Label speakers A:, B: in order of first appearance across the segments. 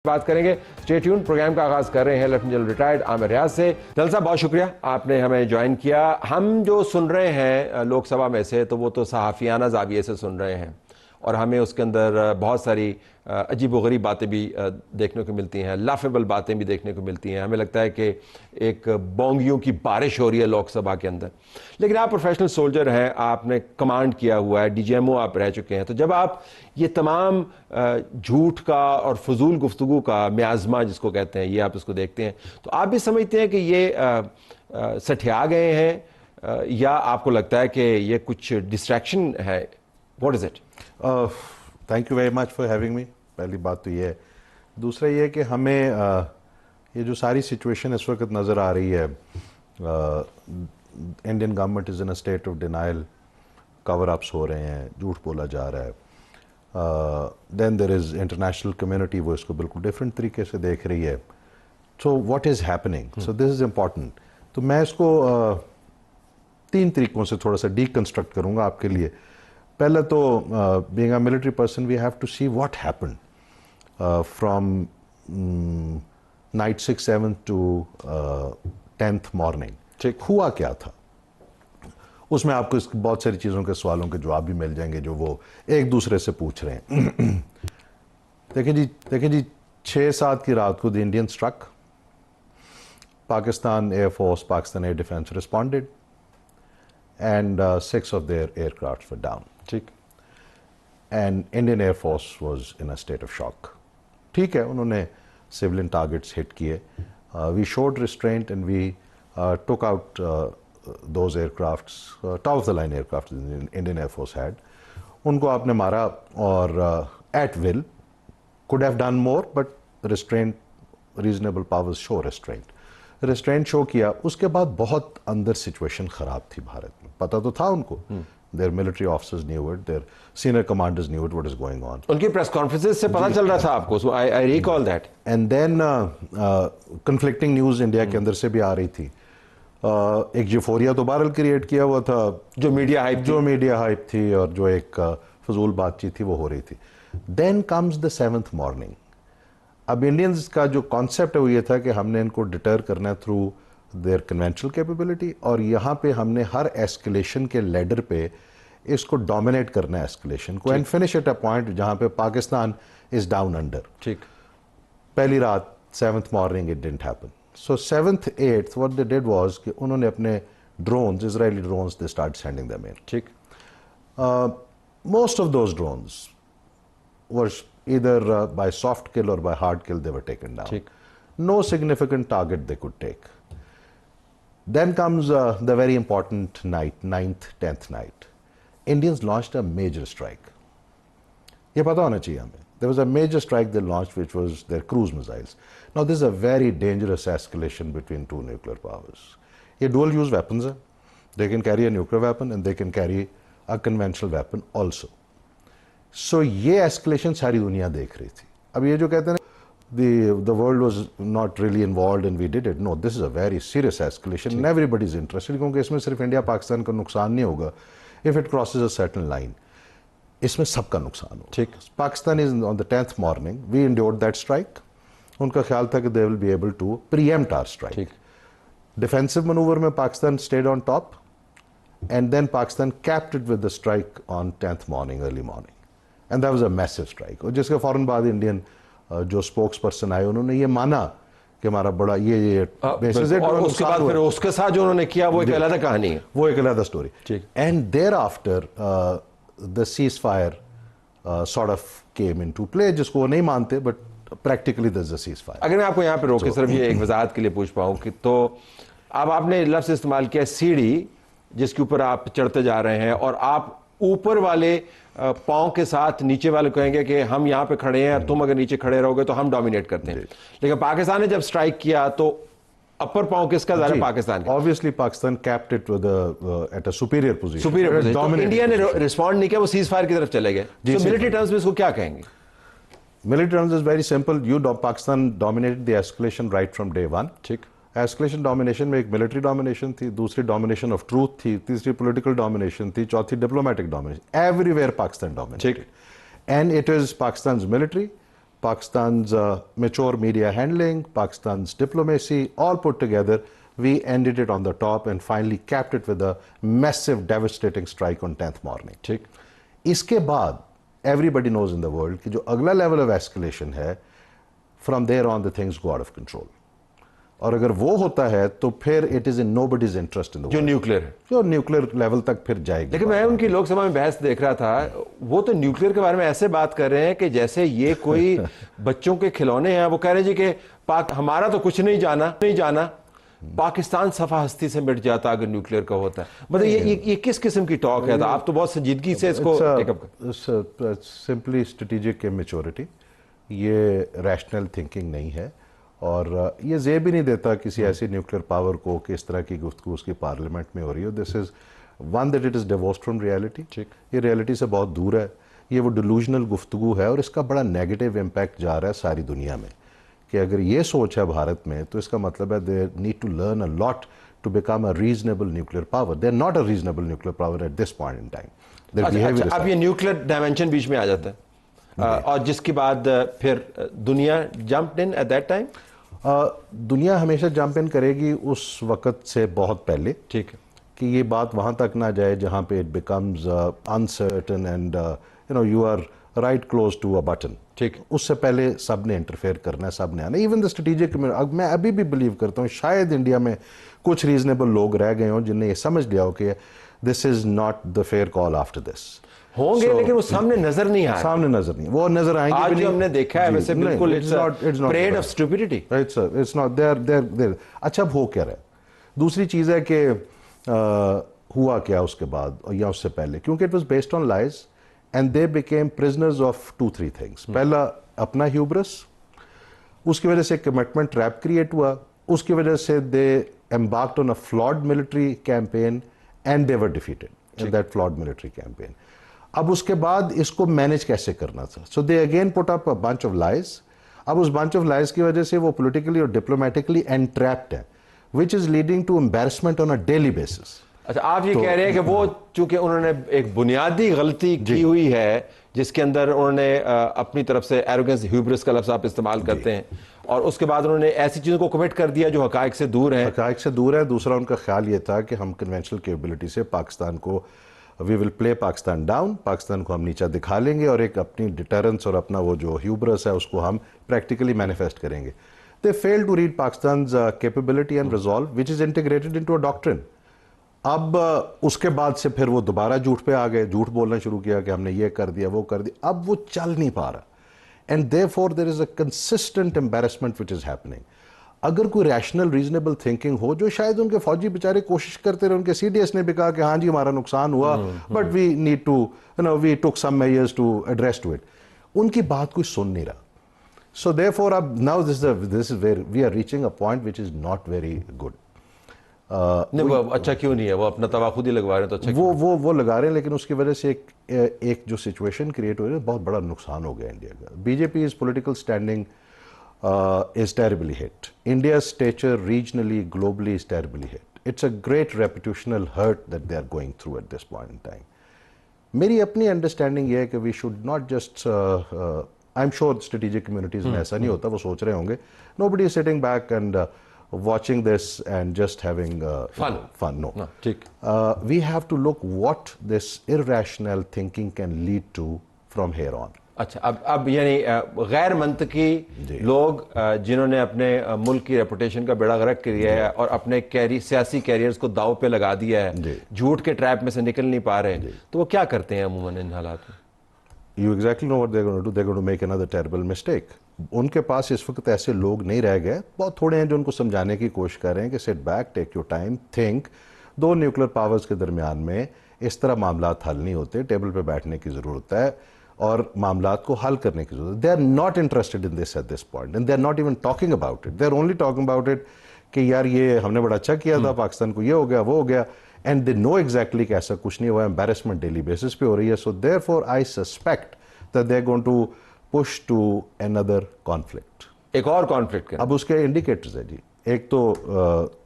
A: بات کریں گے. Stay tune. پروگرام کا آغاز کر رہے ہیں لیفٹیننٹ جنرل ریٹائرڈ عامر ریاض سے. جنرل صاحب بہت شکریہ آپ نے ہمیں جوائن کیا. ہم جو سن رہے ہیں لوک سبھا میں سے تو وہ تو صحافیانہ زاویے سے سن رہے ہیں اور ہمیں اس کے اندر بہت ساری عجیب و غریب باتیں بھی دیکھنے کو ملتی ہیں, لافیبل باتیں بھی دیکھنے کو ملتی ہیں. ہمیں لگتا ہے کہ ایک بونگیوں کی بارش ہو رہی ہے لوک سبھا کے اندر. لیکن آپ پروفیشنل سولجر ہیں, آپ نے کمانڈ کیا ہوا ہے, ڈی جی ایم او آپ رہ چکے ہیں. تو جب آپ یہ تمام جھوٹ کا اور فضول گفتگو کا میازما جس کو کہتے ہیں یہ آپ اس کو دیکھتے ہیں تو آپ بھی سمجھتے ہیں کہ یہ سٹھیا گئے ہیں یا آپ کو لگتا ہے کہ یہ کچھ ڈسٹریکشن ہے؟ What is it?
B: Thank you very much for having me. پہلی بات تو یہ ہے. دوسرا یہ کہ ہمیں یہ جو ساری سچویشن اس وقت نظر آ رہی ہے, Indian government is in a state of denial, cover ups ہو رہے ہیں, جھوٹ بولا جا رہا ہے. دین دیر از انٹرنیشنل کمیونٹی, وہ اس کو بالکل ڈفرینٹ طریقے سے دیکھ رہی ہے. So what is happening? So this is important. تو میں اس کو 3 طریقوں سے تھوڑا سا ڈی کنسٹرکٹ کروں گا آپ کے لیے. پہلے تو being a military person we have to see what happen from night 6-7 to 10th morning. ہوا کیا تھا؟ اس میں آپ کو بہت ساری چیزوں کے سوالوں کے جواب بھی مل جائیں گے جو وہ ایک دوسرے سے پوچھ رہے ہیں. دیکھیں جی 6-7 کی رات کو the Indian struck, Pakistan air force, Pakistan air defence responded and 6 of their aircrafts were down. ٹھیک. And Indian Air Force was in a state of shock. ٹھیک ہے, انہوں نے civilian targets hit کیے. We showed restraint and we took out those aircrafts, top of the line aircrafts Indian Air Force had. ان کو آپ نے مارا اور at will could have done more but restraint, reasonable powers show restraint. Restraint show کیا. اس کے بعد بہت اندر سچویشن خراب تھی بھارت میں. پتہ تو تھا ان کو, their military officers knew it, their senior commanders knew it, what is going on.
A: ان کی پریس کانفرنسز سے پتہ چل رہا تھا آپ کو. so I recall that.
B: And then conflicting news India کے اندر سے بھی آ رہی تھی. ایک جیفوریا تو بہرحال کریٹ کیا ہوا تھا,
A: جو میڈیا ہائپ
B: تھی اور جو ایک فضول بات چیت تھی وہ ہو رہی تھی. Then comes the 7th morning. اب انڈینز کا جو کانسیپٹ ہے وہ یہ تھا کہ ہم نے ان کو ڈیٹر کرنا ہے تھرو دیئر کنونشنل کیپیبلٹی, اور یہاں پہ ہم نے ہر ایسکلیشن کے لیڈر پہ اس کو ڈومینیٹ کرنا ہے ایسکلیشن کو, and finish at a point جہاں پہ پاکستان از ڈاؤن انڈر.
A: ٹھیک.
B: پہلی رات 7th morning it didn't happen. So 7th 8th what they did was کہ انہوں نے اپنے drones, Israeli drones, they started sending them in.
A: ٹھیک.
B: Most of those drones were either by soft kill or by hard kill they were taken down.
A: ٹھیک.
B: No significant target they could take. Then comes the very important night, 9th, 10th night. Indians launched a major strike. یہ پتہ ہونا چاہیے ہمیں. There was a major strike they launched which was their cruise missiles. Now this is a very dangerous escalation between two nuclear powers. یہ dual use weapons ہیں. They can carry a nuclear weapon and they can carry a conventional weapon also. سو یہ escalation ساری دنیا دیکھ رہی تھی. اب یہ جو کہتے ہیں the world was not really involved and we did it. No, this is a very serious escalation and everybody is interested, کیونکہ اس میں صرف انڈیا پاکستان کا نقصان نہیں ہوگا. if it crosses a certain line, اس میں سب کا نقصان ہوگا.
A: ٹھیک.
B: Pakistan is on the 10th morning, we endured that strike. ان کا خیال تھا کہ they will be able to preempt our strike.
A: ٹھیک.
B: Defensive maneuver میں Pakistan stayed on top and then Pakistan capped it with the strike on 10th morning, early morning. And that was a massive strike. اور جس کے فوراً بعد Indian جو spokes person آئے انہوں نے یہ مانا کہ ہمارا بڑا یہ بیسز ہے.
A: اور اس کے بعد پھر اس کے ساتھ جو انہوں نے کیا وہ ایک علیحدہ کہانی ہے,
B: وہ ایک علیحدہ story. And there after the ceasefire sort of came into play, جس کو وہ نہیں مانتے but practically there is a ceasefire.
A: اگر میں آپ کو یہاں پہ روک کے صرف یہ ایک وضاحت کے لیے پوچھ پاؤں کہ تو اب آپ نے لفظ استعمال کیا سیڑھی جس کے اوپر آپ چڑھتے جا رہے ہیں اور آپ اوپر والے پاؤں کے ساتھ نیچے والے کہیں گے کہ ہم یہاں پہ کھڑے ہیں اور تم اگر نیچے کھڑے رہو گے تو ہم ڈومینیٹ کرتے ہیں. لیکن پاکستان نے جب سٹرائک کیا تو اپر پاؤں کس کا ظاہر پاکستان کا.
B: obviously Pakistan kept it with at a superior position.
A: India نے ریسپونڈ نہیں کیا, وہ سیز فائر کی طرف چلے گئے. تو ملٹری ٹرمز میں اس کو کیا کہیں گے؟
B: Military terms is very simple. Pakistan dominated the escalation right from day one.
A: ٹھیک.
B: ایسکلیشن ڈومینیشن میں ایک ملٹری ڈومینیشن تھی, دوسری ڈومینیشن آف ٹروتھ تھی, تیسری پولیٹیکل ڈومینیشن تھی, چوتھی diplomatic domination. Every where Pakistan dominated. And it is Pakistan's military Pakistan's mature media handling, Pakistan's diplomacy, all put together, we ended it on the top and finally capped it with a massive devastating strike on 10th morning.
A: ठीक.
B: इसके बाद everybody knows in the world कि जो अगला level of escalation है, from there on the things go out of control. और अगर वो होता है तो फिर it is in nobody's interest in the
A: जो
B: world.
A: न्यूक्लियर है.
B: जो न्यूक्लियर लेवल तक फिर जाएगी.
A: लेकिन मैं उनकी लोकसभा में बहस देख रहा था, वो तो न्यूक्लियर के बारे में ऐसे बात कर रहे हैं कि जैसे ये कोई बच्चों के खिलौने हैं. वो कह रहे हैं जी कि हमारा तो कुछ नहीं जाना, पाकिस्तान सफा हस्ती से मिट जाता अगर न्यूक्लियर का होता है. मतलब ये किस किस्म की टॉक है? तो आप तो बहुत संजीदगी से इसको टेकअप कर.
B: सिंपली स्ट्रेटेजिक इमेच्योरिटी, ये रैशनल थिंकिंग नहीं है और ये जेब भी नहीं देता किसी ऐसी न्यूक्लियर पावर को कि इस तरह की गुफ्तगू उसकी पार्लियामेंट में हो रही हो. This is one that it is divorced from reality. ये रियलिटी से बहुत दूर है. ये वो डिलूजनल गुफ्तगू है और इसका बड़ा नेगेटिव इम्पैक्ट जा रहा है सारी दुनिया में कि अगर ये सोच है भारत में तो इसका मतलब है they need to learn a lot to become a reasonable nuclear power. They are not a reasonable nuclear power at this point in time.
A: अच्छा, अब ये न्यूक्लियर डायमेंशन बीच में आ जाता है और जिसके बाद फिर दुनिया jumped in at that time.
B: दुनिया हमेशा जंप इन करेगी उस वक्त से बहुत पहले.
A: ठीक है
B: कि ये बात वहाँ तक ना जाए जहाँ पे it becomes uncertain and you are right close to a button.
A: ठीक.
B: उससे पहले सब ने इंटरफेयर करना है, सब ने आना. इवन द स्ट्रेटेजिक, मैं अभी भी बिलीव करता हूँ शायद इंडिया में कुछ रीजनेबल लोग रह गए हों जिनने ये समझ लिया हो कि this is not the fair call after this.
A: होंगे लेकिन वो सामने नजर नहीं आ रहा.
B: सामने नजर नहीं, वो नजर आएंगे
A: आज
B: भी नहीं.
A: जो हमने देखा है वैसे बिल्कुल it's parade of stupidity.
B: It's not there. अच्छा, अब हो क्या रहा है? दूसरी चीज है कि हुआ क्या उसके बाद या उससे पहले, क्योंकि it was based on lies and they became prisoners of 2-3 things. पहला अपना ह्यूब्रस, उसकी वजह से कमिटमेंट ट्रैप क्रिएट हुआ, उसकी वजह से they embarked on a flawed military campaign and they were defeated in that flawed military campaign. अब उसके बाद इसको मैनेज कैसे करना था? So they again put up a bunch of lies. अब उस बंच ऑफ लाइज की वजह से वो पॉलिटिकली और डिप्लोमेटिकली एंट्रैप्ड है, which is leading to embarrassment on a daily basis.
A: अच्छा, आप ये कह रहे हैं कि वो चूंकि उन्होंने एक बुनियादी गलती की हुई है जिसके अंदर उन्होंने अपनी तरफ से एरोगेंस, ह्यूब्रिस का लफ्ज़ आप इस्तेमाल करते हैं, और उसके बाद उन्होंने ऐसी चीज़ों को कमिट कर दिया जो हकायक से दूर है.
B: हकायक से दूर है. दूसरा उनका ख्याल ये था कि हम कन्वेंशनल कैपेबिलिटी से पाकिस्तान को we will play Pakistan down, Pakistan को हम नीचा दिखा लेंगे और एक अपनी डिटरेंस और अपना वो जो ह्यूब्रस है उसको हम प्रैक्टिकली मैनिफेस्ट करेंगे. They fail to read Pakistan capability and resolve which is integrated into a doctrine. अब उसके बाद से फिर वो दोबारा झूठ पे आ गए, झूठ बोलना शुरू किया कि हमने ये कर दिया वो कर दिया. अब वो चल नहीं पा रहा and therefore there is a consistent embarrassment which is happening. अगर कोई रैशनल रीजनेबल थिंकिंग हो, जो शायद उनके फौजी बेचारे कोशिश करते रहे, उनके सीडीएस ने भी कहा कि हाँ जी हमारा नुकसान हुआ but we need to we took some measures to address to it. उनकी बात कोई सुन नहीं रहा. सो देयरफॉर अब now this is where we are reaching a point which is not very good.
A: नहीं, वो अच्छा क्यों नहीं है? वो अपना तवा खुद ही लगवा रहे हैं तो अच्छा
B: वो लगा रहे हैं, लेकिन उसकी वजह से एक जो सिचुएशन क्रिएट हो रही है, बहुत बड़ा नुकसान हो गया इंडिया का. BJP is political standing is terribly hit. India's stature regionally, globally is terribly hit. It's a great reputational hurt that they are going through at this point in time. मेरी अपनी अंडरस्टैंडिंग ये है कि we should not just, I am sure strategic communities में ऐसा नहीं होता, वो सोच रहे होंगे nobody is sitting back and watching this and just having fun. No.
A: ठीक.
B: We have to look what this irrational thinking can lead to from here on.
A: अच्छा, अब यानी गैर मंतकी लोग जिन्होंने अपने मुल्क की रेपुटेशन का बेड़ा गर्क किया है और अपने सियासी कैरियर्स को दाव पे लगा दिया है, झूठ के ट्रैप में से निकल नहीं पा रहे, तो वो क्या करते हैं अमूमन इन हालात में?
B: You exactly know what they're going to do. They're going to make another terrible mistake. उनके पास इस वक्त ऐसे लोग नहीं रह गए, बहुत थोड़े हैं जो उनको समझाने की कोशिश कर रहे हैं कि sit back, take your time, think. दो न्यूक्लियर पावर्स के दरमियान में इस तरह मामलात हल नहीं होते, टेबल पे बैठने की ज़रूरत है और मामलात को हल करने की जरूरत. They are not interested in this at this point and they are not even talking about it. They are only talking about it कि यार ये हमने बड़ा अच्छा किया था, पाकिस्तान को ये हो गया वो हो गया, एंड दे नो एग्जैक्टली कि ऐसा कुछ नहीं हुआ. एम्बैरेसमेंट डेली बेसिस पे हो रही है. So therefore I suspect that they are going to push to another conflict.
A: एक और कॉन्फ्लिक्ट.
B: अब उसके इंडिकेटर्स है जी. एक तो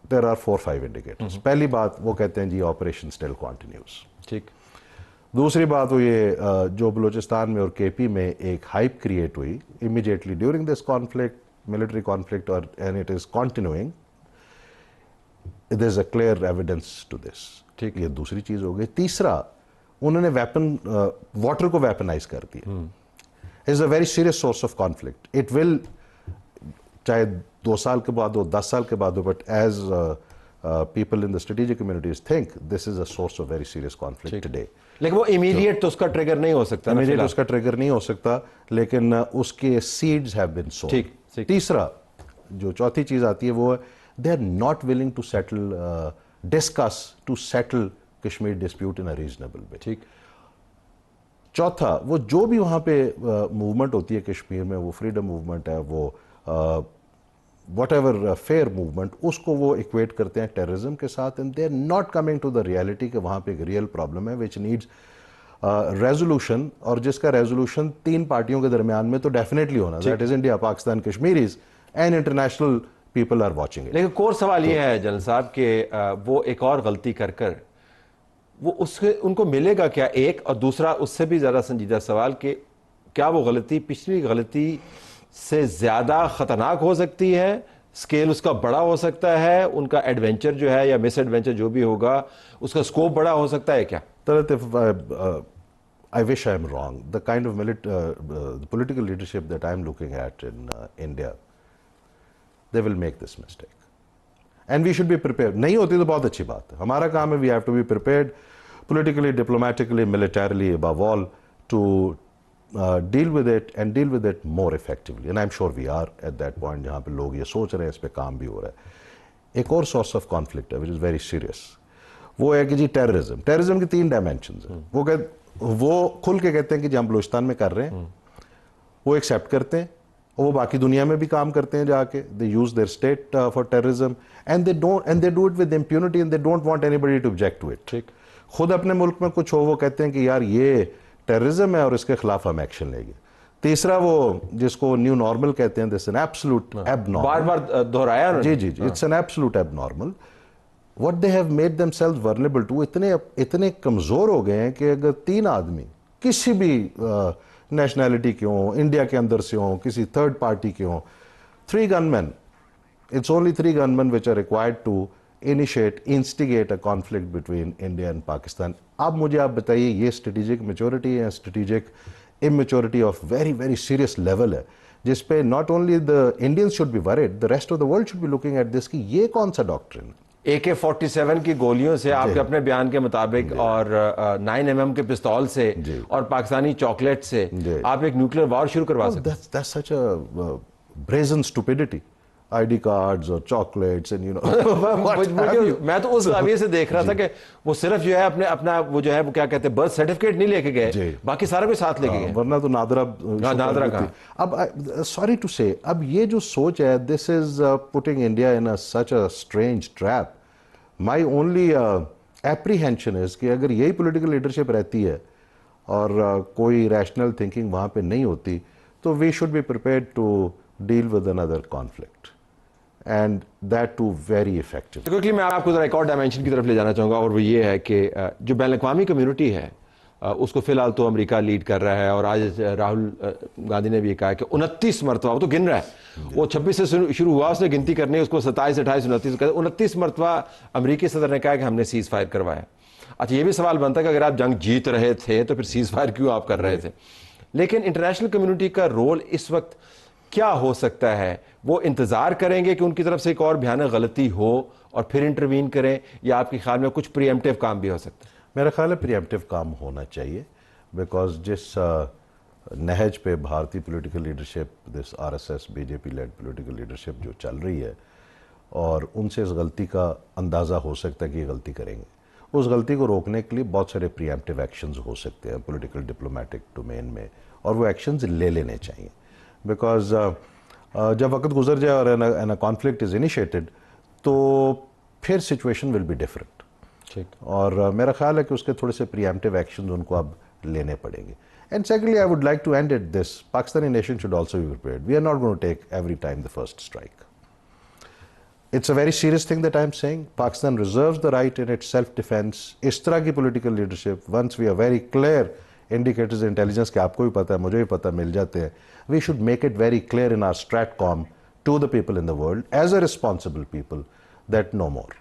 B: देयर आर 4-5 इंडिकेटर्स. पहली बात वो कहते हैं जी ऑपरेशन स्टिल कंटिन्यूज.
A: ठीक.
B: दूसरी बात वो ये जो बलूचिस्तान में और केपी में एक हाइप क्रिएट हुई immediately during this conflict, military conflict, और and it is continuing, there is a clear evidence to this. ठीक, ये दूसरी चीज हो गई। तीसरा, उन्होंने वेपन वाटर को वेपनाइज कर दिया। Is a very serious source of conflict. It will, चाहे 2 साल के बाद हो, 10 साल के बाद हो, but as people in the strategic communities think this is a source of very serious conflict today.
A: लेकिन वो इमीडिएट तो उसका ट्रिगर नहीं हो सकता,
B: इमीडिएट उसका ट्रिगर नहीं हो सकता, लेकिन उसके सीड्स हैव बीन सोwn।
A: ठीक।
B: तीसरा, जो चौथी चीज आती है वो है they are not willing to settle, discuss to settle Kashmir dispute in a reasonable way.
A: ठीक।
B: चौथा, वो जो भी वहां पे मूवमेंट होती है कश्मीर में, वो फ्रीडम मूवमेंट है, वो whatever fair movement, उसको वो इक्वेट करते हैं टेररिज्म के साथ, and they are not coming to the reality कि वहाँ पे एक रियल प्रॉब्लम है विच नीड्स रेजोल्यूशन, और जिसका रेजोल्यूशन 3 पार्टियों के दरमियान में तो डेफिनेटली होना, that is India, Pakistan, Kashmiris, and international people are watching it.
A: लेकिन कोर सवाल ये है जनरल साहब कि वो एक और गलती कर वो उसके उनको मिलेगा क्या, एक, और दूसरा उससे भी ज़्यादा संजीदा सवाल कि क्या वो गलती पिछली गलती से ज़्यादा ख़तरनाक हो सकती है, स्केल उसका बड़ा हो सकता है, उनका एडवेंचर जो है या मिस एडवेंचर जो भी होगा उसका स्कोप बड़ा हो सकता है क्या?
B: I wish I am wrong. The kind of political leadership that I am looking at in India, they will make this mistake. And we should be prepared. नहीं होती तो बहुत अच्छी बात है। हमारा काम है, we have to be prepared politically, diplomatically, militarily, above all, to deal with it and deal with it more effectively. And I'm sure we are at that point जहाँ पे लोग ये सोच रहे हैं, इस पे काम भी हो रहा है। एक और source of conflict है, which is very serious. वो है कि जी टेररिज्म। टेररिज्म की 3 डायमेंशंस हैं। वो खुल के कहते हैं कि जो हम बलूचिस्तान में कर रहे हैं वो एक्सेप्ट करते हैं, और वो बाकी दुनिया में भी काम करते हैं जाके। They use their state for terrorism and they do it with impunity and they don't want anybody to object to it. ठीक, खुद अपने मुल्क में कुछ हो, वो कहते हैं कि यार ये टेररिज्म है और इसके खिलाफ हम एक्शन लेंगे। तीसरा, वो जिसको न्यू नॉर्मल कहते हैं, दिस एन एब्सोल्यूट एबनॉर्मल,
A: बार बार दोहराया।
B: जी जी जी, it's an absolute abnormal. What they have made themselves vulnerable to, इतने कमज़ोर हो गए हैं कि अगर 3 आदमी किसी भी नेशनैलिटी के हों, इंडिया के अंदर से हों, किसी थर्ड पार्टी के हों, 3 gunmen, it's only 3 gunmen which are required to instigate a conflict between India and Pakistan. अब मुझे आप बताइए, ये स्ट्रेटेजिक मेच्योरिटी है, strategic immaturity of very very serious level है, जिस पे not only the Indians should be worried, the rest of the world should be looking at this कि ये कौन सा डॉक्ट्रिन है।
A: AK-47 की गोलियों से, आपके अपने बयान के मुताबिक, और 9mm के पिस्तौल से और पाकिस्तानी चॉकलेट से आप एक न्यूक्लियर वॉर शुरू करवा सकते हैं।
B: That's such a brazen stupidity. ID cards और chocolates and you know
A: मैं तो उस जाविये से देख रहा था कि वो सिर्फ जो है अपना वो जो है वो क्या कहते हैं बर्थ सर्टिफिकेट नहीं लेके गए, बाकी सारा कुछ साथ लेके गए,
B: वरना तो नादरा का। अब सॉरी टू से, अब ये जो सोच है, this is putting India in such a strange trap. My only apprehension is कि अगर यही पॉलिटिकल लीडरशिप रहती है और कोई रैशनल थिंकिंग वहाँ पे नहीं होती, तो we should be prepared to deal with another conflict and that too very effective.
A: क्योंकि मैं आपको जरा एक और डायमेंशन की तरफ ले जाना चाहूँगा, और वो ये है कि जो बैन अवी कम्युनिटी है उसको फिलहाल तो अमेरिका लीड कर रहा है, और आज राहुल गांधी ने भी कहा कि 29 मरतबा, वो तो गिन रहा है, वो 26 से शुरू हुआ उसने गिनती करनी, उसको 27, 28, 29 मरतबा अमरीकी सदर ने कहा कि हमने सीज फायर करवाया। अच्छा, ये भी सवाल बनता है कि अगर आप जंग जीत रहे थे तो फिर सीज फायर क्यों आप कर रहे थे? लेकिन इंटरनेशनल कम्युनिटी का रोल इस वक्त क्या हो सकता है? वो इंतजार करेंगे कि उनकी तरफ से एक और भयानक गलती हो और फिर इंटरवीन करें, या आपके ख्याल में कुछ प्रीएम्प्टिव काम भी हो सकता है?
B: मेरा ख्याल है प्रीएम्प्टिव काम होना चाहिए, बिकॉज जिस नहज पे भारतीय political leadership, this RSS BJP led political leadership जो चल रही है, और उनसे इस गलती का अंदाज़ा हो सकता है कि ये गलती करेंगे। उस गलती को रोकने के लिए बहुत सारे प्रीएम्प्टिव एक्शंस हो सकते हैं पॉलिटिकल डिप्लोमेटिक डोमेन में, और वो एक्शंस ले लेने चाहिए। बिकॉज जब वक्त गुजर जाए और एन कॉन्फ्लिक्ट इज इनिशिएटेड, तो फिर सिचुएशन विल बी डिफरेंट। ठीक, और मेरा ख्याल है कि उसके थोड़े से प्रीएम्प्टिव एक्शंस उनको अब लेने पड़ेंगे। And secondly, I would like to end it this, Pakistani nation should also be prepared. We are not going to take every time the first strike. It's a very serious thing that I'm saying. Pakistan reserves the right in its self-defense. इस तरह की political leadership, once we are very clear indicators intelligence के आपको भी पता है, मुझे भी पता, मिल जाते हैं, we should make it very clear in our stratcom to the people in the world as a responsible people that no more.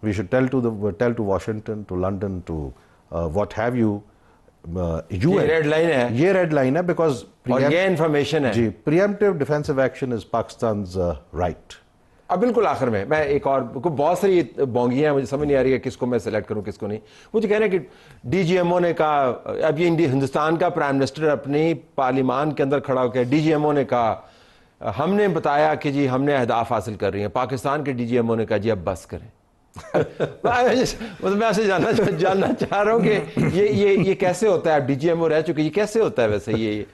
B: We should tell to Washington, to London, to what have you,
A: ये
B: UN.
A: Red line है
B: ये red line है because
A: और ये information है
B: जी, preemptive defensive action is Pakistan's right.
A: अब बिल्कुल आखिर में मैं एक और बहुत सारी बोंगियां मुझे समझ नहीं आ रही है किसको मैं सेलेक्ट करूं किसको नहीं। मुझे कहना है कि डीजीएमओ ने कहा, अब ये हिंदुस्तान का प्राइम मिनिस्टर अपनी पार्लियामान के अंदर खड़ा होकर डीजीएमओ ने कहा हमने बताया कि जी हमने अहदाफ हासिल कर रही हैं, पाकिस्तान के डीजीएमओ ने कहा जी अब बस करें। मैं आपसे जानना चाह रहा हूं कि ये कैसे होता है, आप डीजीएमओ रह चुके, ये कैसे होता है वैसे ये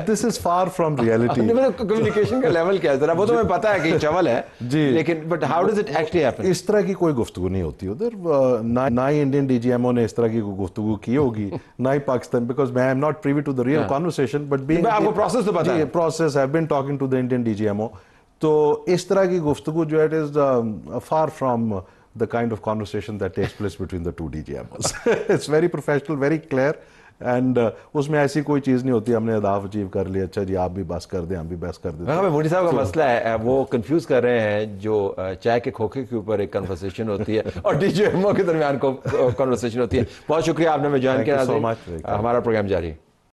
B: This is far from reality.
A: Communication का लेवल क्या है जरा, वो तो मैं पता है कि चवल है
B: जी,
A: लेकिन but how does it actually happen?
B: इस तरह की कोई गुफ्तगू नहीं होती उधर, ना ही इंडियन डीजीएमओ ने इस तरह की कोई गुफ्तगू की होगी, ना ही Pakistan, because I am not privy to the real conversation, but being
A: आपको प्रोसेस तो पता है,
B: process I have been talking to the Indian DGMO, तो इस तरह की गुफ्तगू जो है it is far from the kind of conversation that takes place between the two DGMOs. It's very professional, very clear, and उसमें ऐसी कोई चीज़ नहीं होती हमने अहदाफ अचीव कर लिया, अच्छा जी आप भी बस कर दें, हम भी बस कर दें।
A: मोदी साहब का मसला है वो कंफ्यूज कर रहे हैं जो चाय के खोखे के ऊपर एक कन्वर्सेशन होती है और डीजीएमओ के दरमियान कन्वर्सेशन होती है। बहुत शुक्रिया आपने हमें ज्वाइन किया, हमारा प्रोग्राम जारी है।